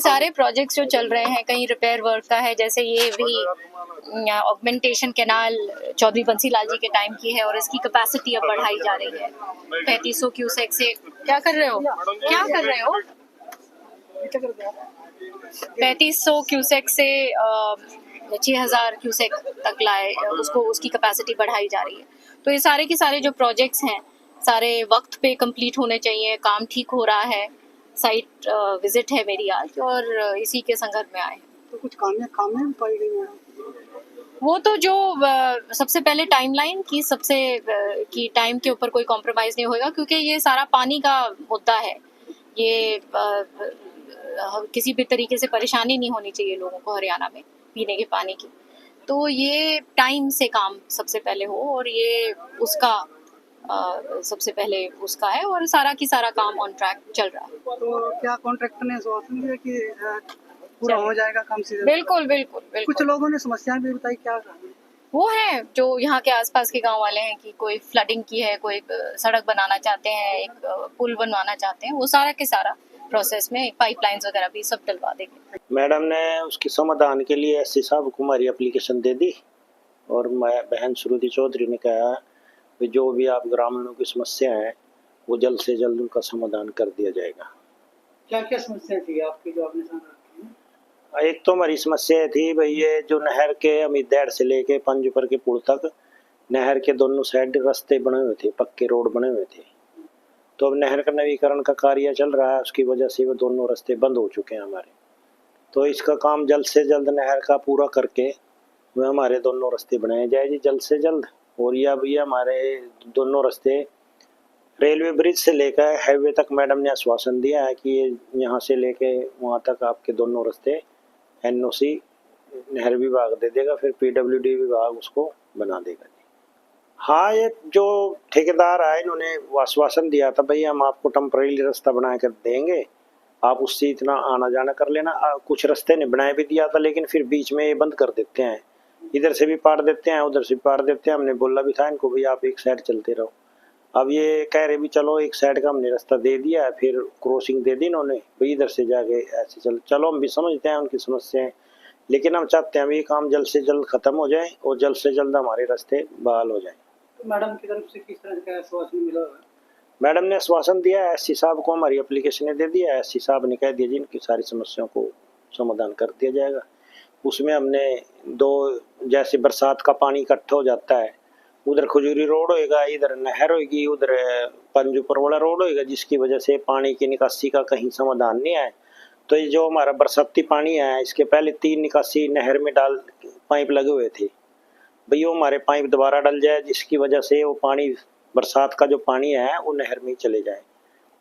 सारे प्रोजेक्ट्स जो चल रहे हैं, कहीं रिपेयर वर्क का है, जैसे ये भी ऑगमेंटेशन कैनाल चौधरी बंसी लाल जी के टाइम की है और इसकी कैपेसिटी अब बढ़ाई जा रही है 3500 क्यूसेक से। क्या कर रहे हो 3500 क्यूसेक से 6000 क्यूसेक तक लाए, उसकी कैपेसिटी बढ़ाई जा रही है। तो ये सारे के सारे जो प्रोजेक्ट्स हैं सारे वक्त पे कंप्लीट होने चाहिए। काम ठीक हो रहा है, साइट विजिट है मेरी आज और इसी के संदर्भ में आए। तो कुछ खामियां भी पाई गई हैं? वो तो जो सबसे पहले टाइमलाइन की की टाइम के ऊपर कोई कॉम्प्रोमाइज नहीं होगा, क्योंकि ये सारा पानी का मुद्दा है। ये किसी भी तरीके से परेशानी नहीं होनी चाहिए लोगों को हरियाणा में पीने के पानी की। तो ये टाइम से काम सबसे पहले हो और ये उसका सबसे पहले उसका है और सारा की सारा काम ऑन ट्रैक चल रहा है। तो क्या कॉन्ट्रैक्टर ने आश्वासन दिया कि पूरा हो जाएगा काम सीजन? बिल्कुल बिल्कुल बिल्कुल। कुछ लोगों ने समस्याएं भी बताई, क्या वो है जो यहाँ के आसपास के गांव वाले हैं कि कोई फ्लडिंग की है, कोई सड़क बनाना चाहते हैं, एक पुल बनवाना चाहते हैं, वो सारा के सारा प्रोसेस में पाइपलाइंस वगैरह भी सब डलवा देंगे। मैडम ने उसके समाधान के लिए एससी साहब को हमारी एप्लीकेशन दे दी और बहन श्रुति चौधरी ने कहा कि जो भी आप ग्रामीणों की समस्या है वो जल्द से जल्द उनका समाधान कर दिया जाएगा। क्या क्या समस्या थी आपकी जो आपने सामने? एक तो हमारी समस्या थी भाई, ये जो नहर के अमीरदैर से लेके पंजपर के पुल तक नहर के दोनों साइड रास्ते बने हुए थे, पक्के रोड बने हुए थे। तो अब नहर का नवीकरण का कार्य चल रहा है, उसकी वजह से वो दोनों रास्ते बंद हो चुके हैं हमारे। तो इसका काम जल्द से जल्द नहर का पूरा करके वह हमारे दोनों रास्ते बनाए जाए जी, जल्द से जल्द। और ये हमारे दोनों रास्ते रेलवे ब्रिज से लेकर हाईवे तक मैडम ने आश्वासन दिया है कि ये यहाँ से लेके वहाँ तक आपके दोनों रास्ते एनओसी नहर विभाग दे देगा, फिर पीडब्ल्यूडी विभाग उसको बना देगा जी। हाँ, ये जो ठेकेदार आए इन्होंने आश्वासन दिया था भाई हम आपको टेम्परेरी रास्ता बना कर देंगे, आप उससे इतना आना जाना कर लेना। कुछ रास्ते ने बनाए भी दिया था लेकिन फिर बीच में ये बंद कर देते हैं, इधर से भी पार देते हैं उधर से भी पार देते हैं। हमने बोला भी था इनको भाई आप एक साइड चलते रहो। अब ये कह रहे भी चलो एक साइड का हमने रास्ता दे दिया है, फिर क्रॉसिंग दे दी इन्होंने भाई इधर से जाके ऐसे चलो। हम भी समझते हैं उनकी समस्याएं, लेकिन हम चाहते हैं ये काम जल्द से जल्द खत्म हो जाए और जल्द से जल्द हमारे रास्ते बहाल हो जाए। तो मैडम की तरफ से किस तरह का आश्वासन मिला? मैडम ने आश्वासन दिया है, एससी साहब को हमारी एप्लीकेशन दे दिया है, एससी साहब ने कह दिया जी इनकी सारी समस्याओं को समाधान कर दिया जाएगा। उसमें हमने जैसे बरसात का पानी इकट्ठा हो जाता है, उधर खजूरी रोड होएगा, इधर नहर होगी, उधर पंजूपर वाला रोड होएगा, जिसकी वजह से पानी की निकासी का कहीं समाधान नहीं है। तो ये जो हमारा बरसाती पानी है इसके पहले 3 निकासी नहर में डाल पाइप लगे हुए थे भाई, वो हमारे पाइप दोबारा डल जाए जिसकी वजह से वो पानी बरसात का जो पानी है वो नहर में ही चले जाए।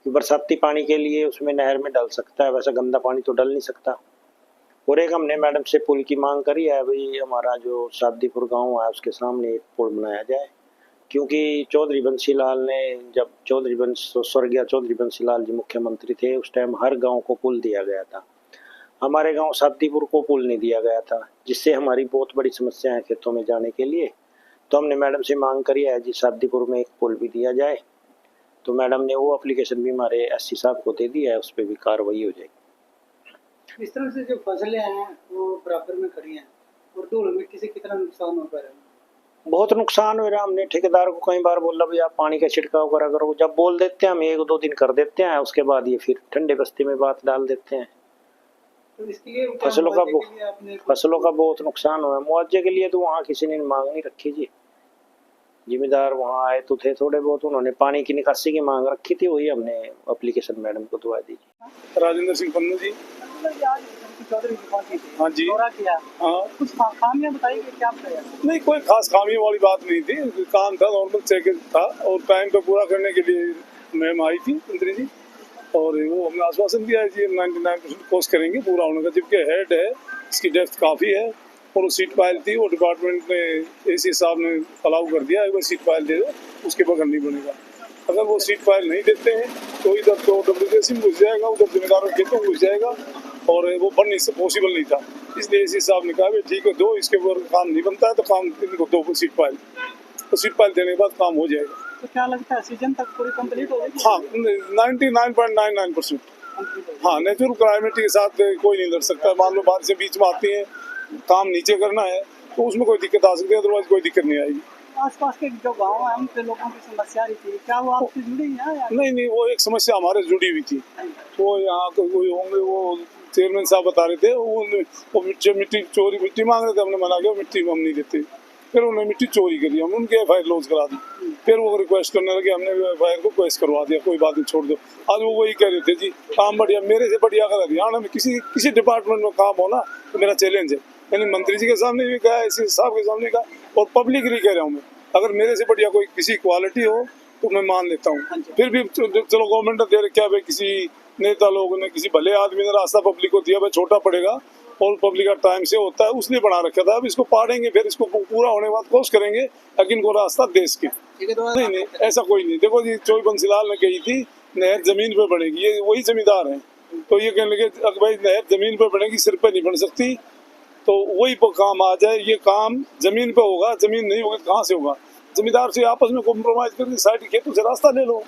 क्योंकि बरसाती पानी के लिए उसमें नहर में डल सकता है, वैसा गंदा पानी तो डल नहीं सकता। और एक हमने मैडम से पुल की मांग करी है भाई, हमारा जो शादीपुर गांव है उसके सामने एक पुल बनाया जाए, क्योंकि चौधरी बंसी लाल ने जब स्वर्गीय चौधरी बंसी लाल जी मुख्यमंत्री थे उस टाइम हर गांव को पुल दिया गया था, हमारे गांव शादीपुर को पुल नहीं दिया गया था, जिससे हमारी बहुत बड़ी समस्या है खेतों में जाने के लिए। तो हमने मैडम से मांग करी है जी शादीपुर में एक पुल भी दिया जाए। तो मैडम ने वो एप्लीकेशन भी हमारे एससी साहब को दे दी है, उस पर भी कार्रवाई हो जाएगी। इस तरह से जो फसलें हैं वो बराबर में खड़ी हैं और धूल मिट्टी से कितना नुकसान हो पा रहा है? बहुत नुकसान हो रहा है। हमने ठेकेदार को कई बार बोला भाई आप पानी का छिड़काव करा करो, जब बोल देते हैं हम 1-2 दिन कर देते हैं, उसके बाद ये फिर ठंडे बस्ती में बात डाल देते हैं। तो इसलिए फसलों का बहुत नुकसान हुआ है। मुआवजे के लिए तो वहाँ किसी ने मांग नहीं रखी जी, जिम्मेदार वहाँ आए तो थे थोड़े बहुत, उन्होंने पानी की निकासी की मांग रखी थी, वही हमने एप्लीकेशन मैडम को दुआ दी। राजेंद्र सिंह पन्नू जी। हाँ जी। हाँ, कुछ खामियां बताइए क्या बताया? नहीं कोई खास खामियों वाली बात नहीं थी, काम था नॉर्मल चेक था और टाइम पे पूरा करने के लिए मैम आई थी मंत्री जी, और वो हमने आश्वासन दिया है जी 99% कोशिश करेंगे पूरा होने का। जबकि हेड है इसकी डेप्थ काफ़ी है और वो सीट पाइल थी, वो डिपार्टमेंट ने एसी साहब ने अलाउ कर दिया एक बार सीट पाइल दे दो, उसके बगैर नहीं बनेगा। अगर वो सीट पाइल नहीं देते हैं तो इधर तो WDC में घुस जाएगा, उधर जिम्मेदारों के खेतों में घुस जाएगा और वो बनने से पॉसिबल नहीं था। इसलिए एसी साहब ने कहा भाई ठीक है दो, इसके ऊपर काम नहीं बनता है तो काम इनको दो सीट पाइल, तो सीट पाइल देने के बाद काम हो जाएगा। तो क्या लगता है सीजन तक पूरी कंप्लीट हो जाएगी? हाँ 99.99%। हाँ, नेचुरल क्लाइमेट के साथ कोई नहीं लड़ सकता। मान लो बारिशें बीच में आती हैं, काम नीचे करना है तो उसमें कोई दिक्कत आ सकती है, अदरवाइज कोई दिक्कत नहीं आएगी। आसपास के जो गांव हैं उनके लोगों की समस्या रही थी, क्या वो आपसे जुड़ी है या नहीं, वो एक समस्या हमारे जुड़ी हुई थी। वो यहाँ कोई होंगे, वो चेयरमैन साहब बता रहे थे, वो मिट्टी चोरी मिट्टी मांग रहे थे, हमने मना किया, मिट्टी हम नहीं देते। फिर उन्होंने मिट्टी चोरी करी, हम उनके एफआईआर लॉन्च करा दी। फिर वो रिक्वेस्ट करने लगे, हमने एफआईआर को क्वेश्चन करवा दिया, कोई बात नहीं छोड़ दो। आज वो वही कह रहे थे जी काम बढ़िया, मेरे से बढ़िया अगर हरियाणा में किसी डिपार्टमेंट में काम हो ना तो मेरा चैलेंज है। मैंने मंत्री जी के सामने भी कहा, इसी साहब के सामने कहा और पब्लिकली कह रहा हूँ मैं, अगर मेरे से बढ़िया कोई किसी क्वालिटी हो तो मैं मान लेता हूँ। फिर भी चलो गवर्नमेंट ने दे रखा है भाई, किसी नेता लोगों ने, किसी भले आदमी ने रास्ता पब्लिक को दिया, भाई छोटा पड़ेगा और पब्लिक का टाइम से होता है, उसने बना रखा था। अब इसको पाड़ेंगे, फिर इसको पूरा होने के बाद कोशिश करेंगे लेकिन इनको रास्ता देश के। नहीं, ऐसा कोई नहीं। देखो जी, चोई बंसीलाल ने कही थी नहर जमीन पे बनेगी, ये वही जमींदार हैं, तो ये कहने लगे भाई नहर जमीन पे बनेगी, सिर पे नहीं बन सकती, तो वही काम आ जाए। ये काम जमीन पे होगा, जमीन नहीं होगी तो कहाँ से होगा? जमींदार से आपस में कॉम्प्रोमाइज करके साइड खेतों से रास्ता ले लो।